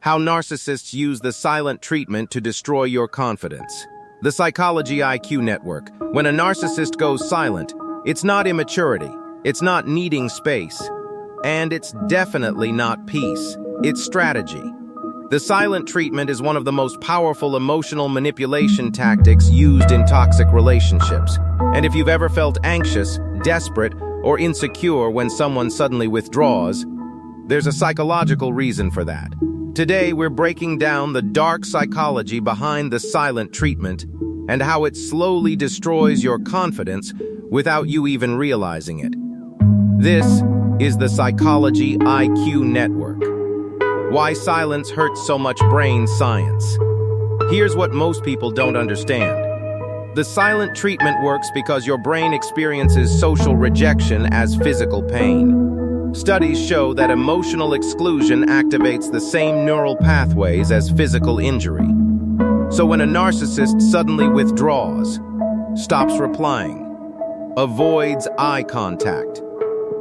How narcissists use the silent treatment to destroy your confidence. The Psychology IQ Network. When a narcissist goes silent, it's not immaturity, it's not needing space, and it's definitely not peace. It's strategy. The silent treatment is one of the most powerful emotional manipulation tactics used in toxic relationships. And if you've ever felt anxious, desperate, or insecure when someone suddenly withdraws, there's a psychological reason for that. Today, we're breaking down the dark psychology behind the silent treatment and how it slowly destroys your confidence without you even realizing it. This is the Psychology IQ Network. Why silence hurts so much brain science. Here's what most people don't understand. The silent treatment works because your brain experiences social rejection as physical pain. Studies show that emotional exclusion activates the same neural pathways as physical injury. So when a narcissist suddenly withdraws, stops replying, avoids eye contact,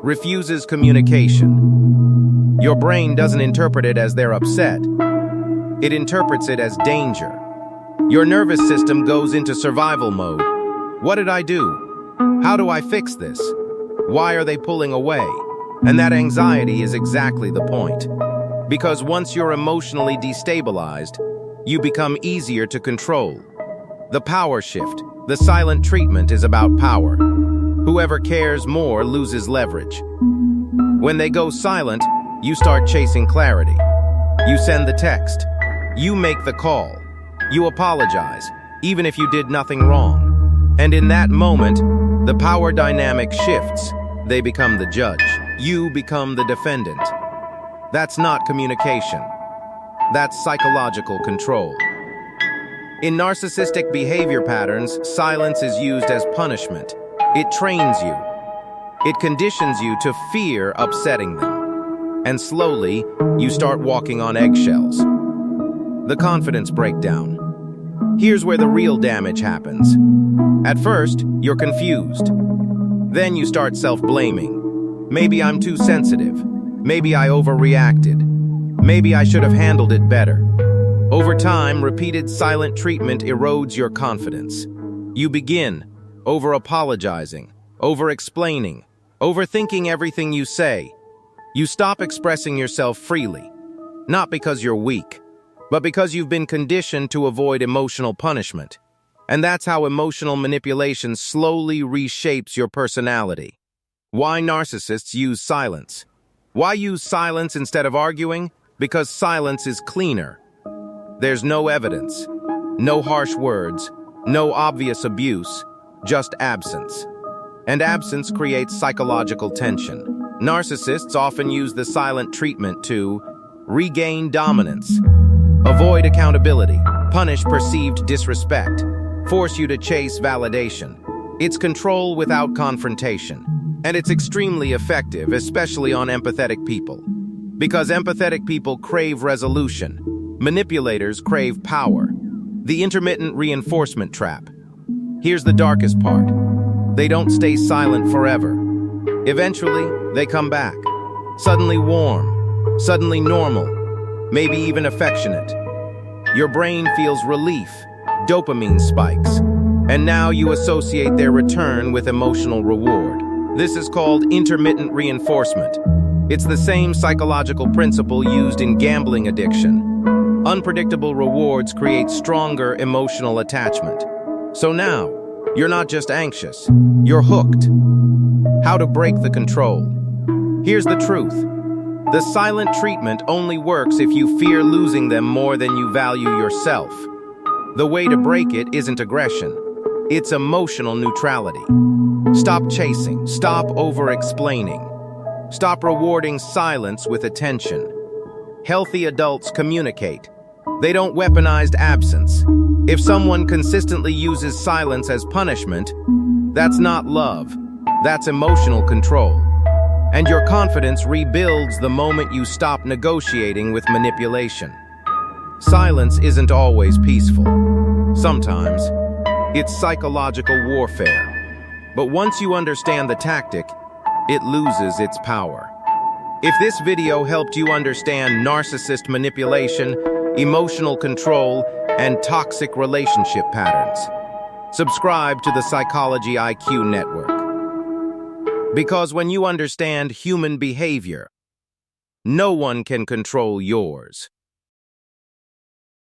refuses communication, your brain doesn't interpret it as they're upset. It interprets it as danger. Your nervous system goes into survival mode. What did I do? How do I fix this? Why are they pulling away? And that anxiety is exactly the point. Because once you're emotionally destabilized, you become easier to control. The power shift, the silent treatment, is about power. Whoever cares more loses leverage. When they go silent, you start chasing clarity. You send the text. You make the call. You apologize, even if you did nothing wrong. And in that moment, the power dynamic shifts. They become the judge. You become the defendant. That's not communication. That's psychological control. In narcissistic behavior patterns, silence is used as punishment. It trains you. It conditions you to fear upsetting them. And slowly, you start walking on eggshells. The confidence breakdown. Here's where the real damage happens. At first, you're confused. Then you start self-blaming. Maybe I'm too sensitive. Maybe I overreacted. Maybe I should have handled it better. Over time, repeated silent treatment erodes your confidence. You begin over-apologizing, over-explaining, overthinking everything you say. You stop expressing yourself freely, not because you're weak, but because you've been conditioned to avoid emotional punishment. And that's how emotional manipulation slowly reshapes your personality. Why narcissists use silence? Why use silence instead of arguing? Because silence is cleaner. There's no evidence, no harsh words, no obvious abuse, just absence. And absence creates psychological tension. Narcissists often use the silent treatment to regain dominance, avoid accountability, punish perceived disrespect, force you to chase validation. It's control without confrontation. And it's extremely effective, especially on empathetic people. Because empathetic people crave resolution. Manipulators crave power. The intermittent reinforcement trap. Here's the darkest part. They don't stay silent forever. Eventually, they come back. Suddenly warm, suddenly normal, maybe even affectionate. Your brain feels relief, dopamine spikes, and now you associate their return with emotional reward. This is called intermittent reinforcement. It's the same psychological principle used in gambling addiction. Unpredictable rewards create stronger emotional attachment. So now, you're not just anxious, you're hooked. How to break the control? Here's the truth. The silent treatment only works if you fear losing them more than you value yourself. The way to break it isn't aggression. It's emotional neutrality. Stop chasing. Stop over-explaining. Stop rewarding silence with attention. Healthy adults communicate. They don't weaponize absence. If someone consistently uses silence as punishment, that's not love. That's emotional control. And your confidence rebuilds the moment you stop negotiating with manipulation. Silence isn't always peaceful. Sometimes, it's psychological warfare. But once you understand the tactic, it loses its power. If this video helped you understand narcissist manipulation, emotional control, and toxic relationship patterns, subscribe to the Psychology IQ Network. Because when you understand human behavior, no one can control yours.